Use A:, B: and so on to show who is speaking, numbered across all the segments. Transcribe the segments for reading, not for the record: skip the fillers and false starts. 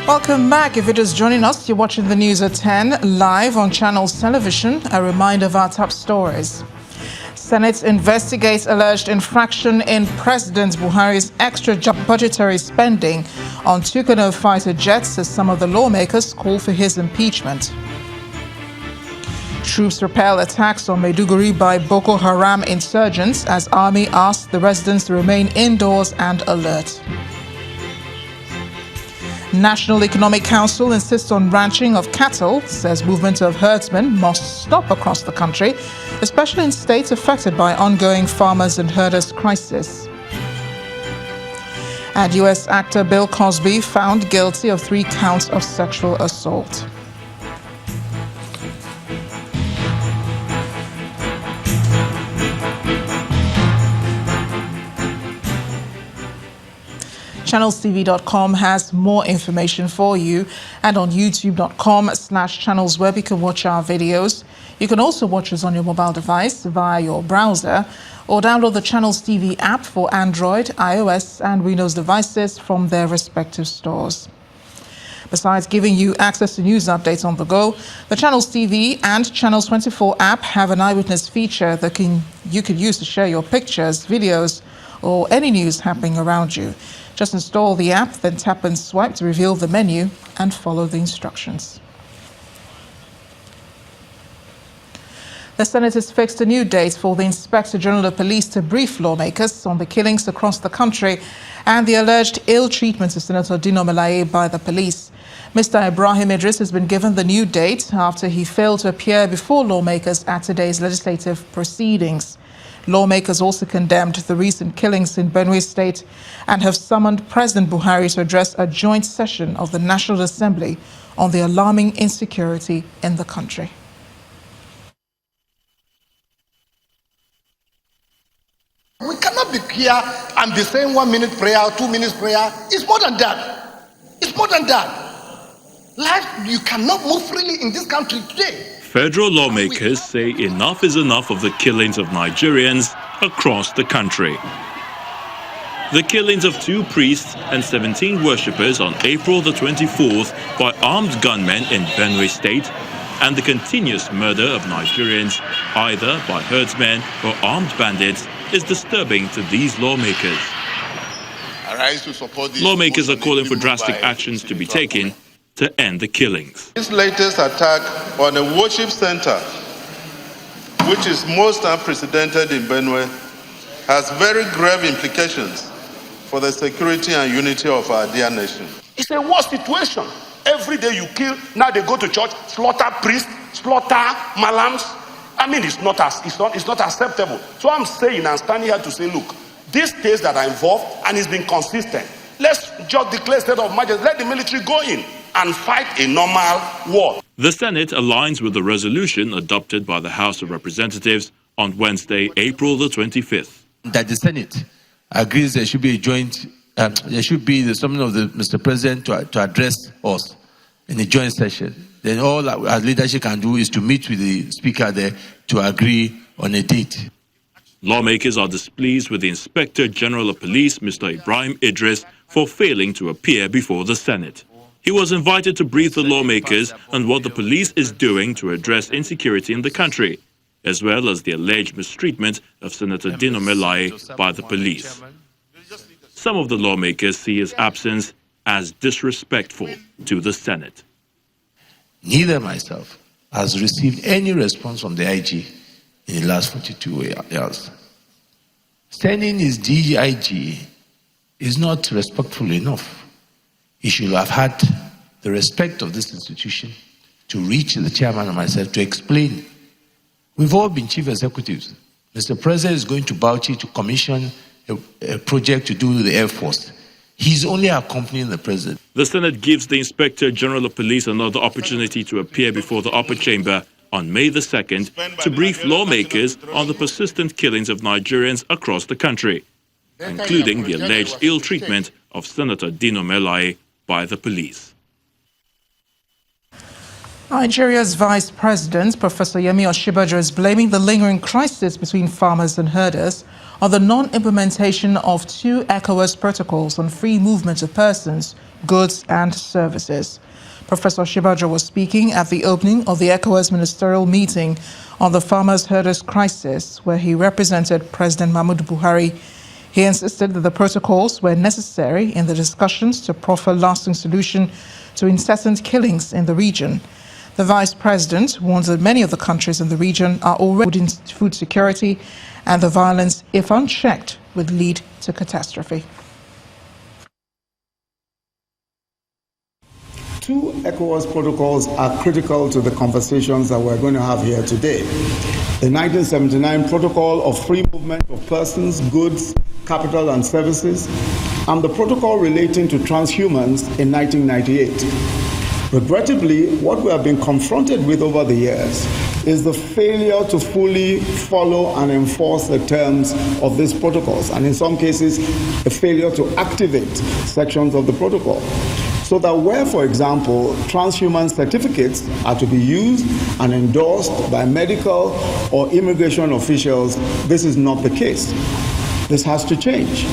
A: Welcome back. If you're just joining us, you're watching the news at 10 live on Channels Television. A reminder of our top stories. Senate investigates alleged infraction in President Buhari's extra budgetary spending on Tucano fighter jets as some of the lawmakers call for his impeachment. Troops repel attacks on Maiduguri by Boko Haram insurgents as army asks the residents to remain indoors and alert. National Economic Council insists on ranching of cattle, says movement of herdsmen must stop across the country, especially in states affected by ongoing farmers and herders crisis. And U.S. actor Bill Cosby found guilty of 3 counts of sexual assault. ChannelsTV.com has more information for you, and on YouTube.com/channels where you can watch our videos. You can also watch us on your mobile device via your browser or download the Channels TV app for Android, iOS and Windows devices from their respective stores. Besides giving you access to news updates on the go, the Channels TV and Channels 24 app have an eyewitness feature that you can use to share your pictures, videos or any news happening around you. Just install the app, then tap and swipe to reveal the menu and follow the instructions. The Senate has fixed a new date for the Inspector General of Police to brief lawmakers on the killings across the country and the alleged ill treatment of Senator Dino Melaye by the police. Mr. Ibrahim Idris has been given the new date after he failed to appear before lawmakers at today's legislative proceedings. Lawmakers also condemned the recent killings in Benue State and have summoned President Buhari to address a joint session of the National Assembly on the alarming insecurity in the country.
B: We cannot be here and be saying 1 minute prayer, 2 minutes prayer. It's more than that. It's more than that. Life, you cannot move freely in this country today.
C: Federal lawmakers say enough is enough of the killings of Nigerians across the country. The killings of 2 priests and 17 worshippers on April the 24th by armed gunmen in Benue State and the continuous murder of Nigerians either by herdsmen or armed bandits is disturbing to these lawmakers. Lawmakers are calling for drastic actions to be taken to end the killings.
D: This latest attack on a worship center, which is most unprecedented in Benue, has very grave implications for the security and unity of our dear nation.
B: It's a war situation. Every day you kill, now they go to church, slaughter priests, slaughter malams. I mean, it's not acceptable. So I'm saying, I'm standing here to say, look, these states that are involved, and it's been consistent, let's just declare state of emergency, let the military go in and fight a normal war.
C: The Senate aligns with the resolution adopted by the House of Representatives on Wednesday, April the 25th.
E: That the Senate agrees there should be a joint, there should be the summons of the Mr. President to address us in a joint session. Then all our leadership can do is to meet with the Speaker there to agree on a date.
C: Lawmakers are displeased with the Inspector General of Police, Mr. Ibrahim Idris, for failing to appear before the Senate. He was invited to brief the lawmakers on what the police is doing to address insecurity in the country, as well as the alleged mistreatment of Senator Dino Melaye by the police. Some of the lawmakers see his absence as disrespectful to the Senate.
E: Neither myself has received any response from the IG in the last 42 hours. Sending his DIG is not respectful enough. He should have had the respect of this institution to reach the chairman and myself to explain. We've all been chief executives. Mr. President is going to Bauchi to commission a project to do with the Air Force. He's only accompanying the president.
C: The Senate gives the Inspector General of Police another opportunity to appear before the upper chamber on May the 2nd to brief lawmakers on the persistent killings of Nigerians across the country, including the alleged ill treatment of Senator Dino Melaye by the police.
A: Nigeria's Vice President, Professor Yemi Osinbajo, is blaming the lingering crisis between farmers and herders on the non-implementation of 2 ECOWAS protocols on free movement of persons goods and services. Professor Shibajo was speaking at the opening of the ECOWAS ministerial meeting on the farmers' herders crisis, where he represented President Muhammadu Buhari. He insisted that the protocols were necessary in the discussions to proffer lasting solution to incessant killings in the region. The vice president warns that many of the countries in the region are already in food security, and the violence, if unchecked, would lead to catastrophe.
F: Two ECOWAS protocols are critical to the conversations that we're going to have here today. The 1979 Protocol of Free Movement of Persons, Goods, Capital and Services, and the protocol relating to transhumans in 1998. Regrettably, what we have been confronted with over the years is the failure to fully follow and enforce the terms of these protocols, and in some cases, the failure to activate sections of the protocol. So that where, for example, transhuman certificates are to be used and endorsed by medical or immigration officials, this is not the case. This has to change.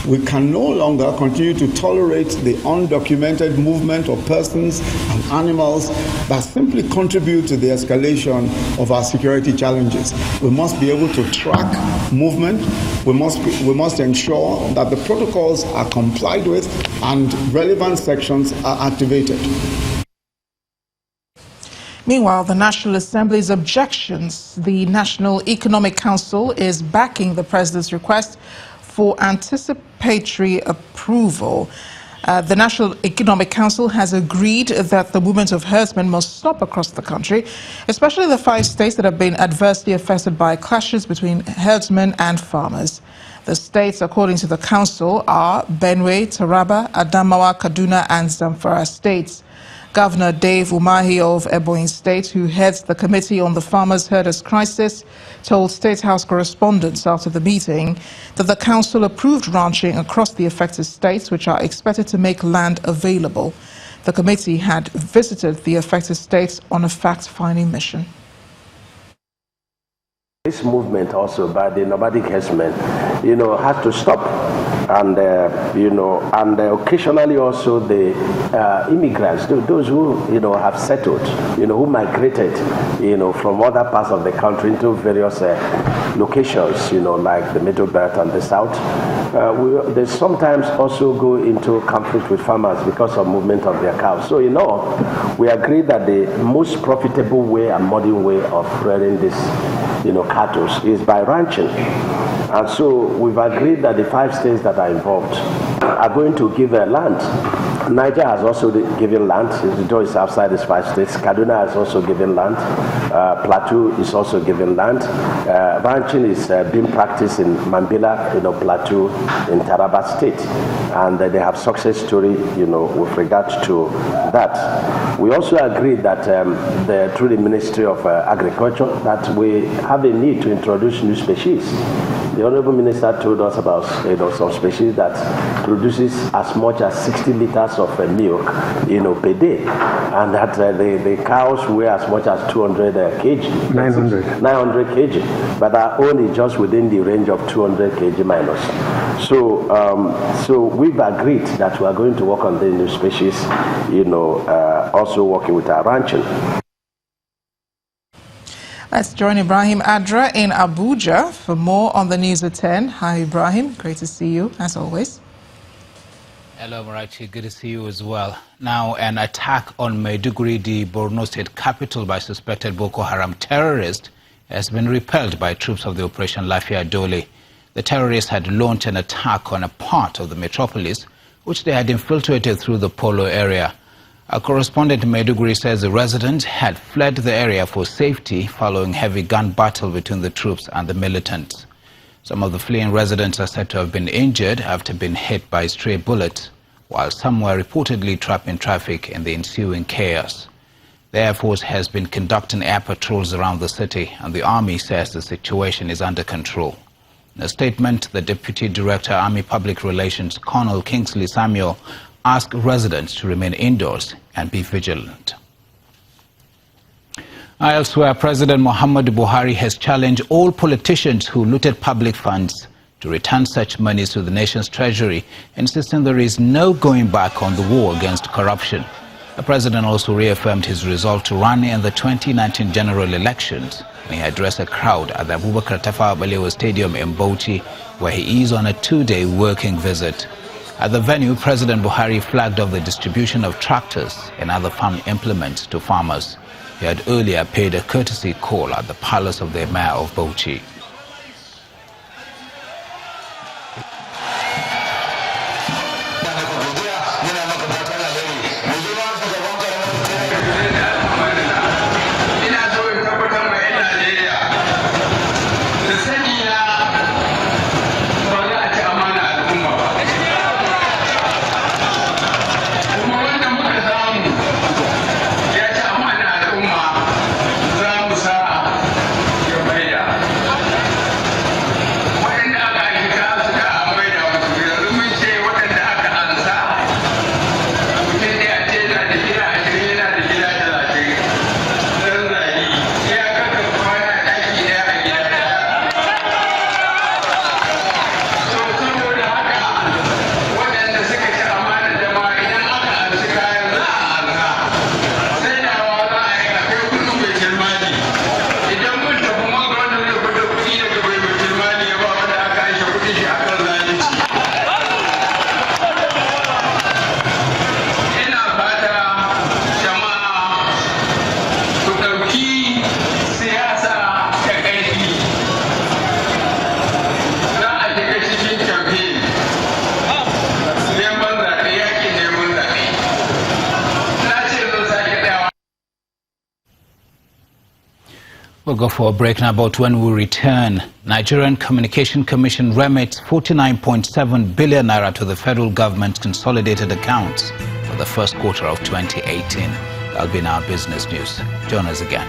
F: We can no longer continue to tolerate the undocumented movement of persons and animals that simply contribute to the escalation of our security challenges. We must be able to track movement. We must ensure that the protocols are complied with and relevant sections are activated.
A: Meanwhile, the National Assembly's objections, the National Economic Council is backing the president's request for anticipatory approval. The National Economic Council has agreed that the movement of herdsmen must stop across the country, especially the 5 states that have been adversely affected by clashes between herdsmen and farmers. The states, according to the council, are Benue, Taraba, Adamawa, Kaduna, and Zamfara states. Governor Dave Umahi of Ebonyi State, who heads the Committee on the Farmers' Herders Crisis, told State House correspondents after the meeting that the council approved ranching across the affected states, which are expected to make land available. The committee had visited the affected states on a fact-finding mission.
G: This movement also by the nomadic herdsmen, has to stop, and and occasionally also the immigrants, those who have settled, who migrated, from other parts of the country into various locations, like the Middle Belt and the South. They sometimes also go into conflict with farmers because of movement of their cows. So we agree that the most profitable way and modern way of rearing this cattle is by ranching. And so we've agreed that the 5 states that are involved are going to give land. Niger has also given land. Though it's outside these 5 states. Kaduna has also given land. Plateau is also given land. Ranching is being practiced in Mambila, Plateau, in Taraba State. And they have success story, with regard to that. We also agreed that through the Ministry of Agriculture, that we have a need to introduce new species. The Honorable Minister told us about some species that produces as much as 60 liters of milk per day, and that the cows weigh as much as 200 kg. 900 kg, but our own is just within the range of 200 kg minus. So we've agreed that we are going to work on the new species, also working with our ranching.
A: Let's join Ibrahim Adra in Abuja for more on the news at 10. Hi, Ibrahim. Great to see you, as always.
H: Hello, Marachi. Good to see you as well. Now, an attack on Maiduguri, the Borno state capital, by suspected Boko Haram terrorists has been repelled by troops of the Operation Lafia Dole. The terrorists had launched an attack on a part of the metropolis, which they had infiltrated through the Polo area. A correspondent in Maiduguri says the residents had fled the area for safety following heavy gun battle between the troops and the militants. Some of the fleeing residents are said to have been injured after being hit by stray bullets, while some were reportedly trapped in traffic in the ensuing chaos. The Air Force has been conducting air patrols around the city, and the Army says the situation is under control. In a statement, the Deputy Director, Army Public Relations, Colonel Kingsley Samuel, asked residents to remain indoors and be vigilant. Elsewhere, President Muhammadu Buhari has challenged all politicians who looted public funds to return such monies to the nation's treasury, insisting there is no going back on the war against corruption. The president also reaffirmed his resolve to run in the 2019 general elections when he addressed a crowd at the Abubakar Tafawa Balewa Stadium in Bauchi, where he is on a 2-day working visit. At the venue, President Buhari flagged off the distribution of tractors and other farm implements to farmers. He had earlier paid a courtesy call at the palace of the Mayor of Bauchi. We'll go for a break now, but when we return, Nigerian Communication Commission remits 49.7 billion naira to the federal government's consolidated accounts for the first quarter of 2018. That'll be in our business news. Join us again.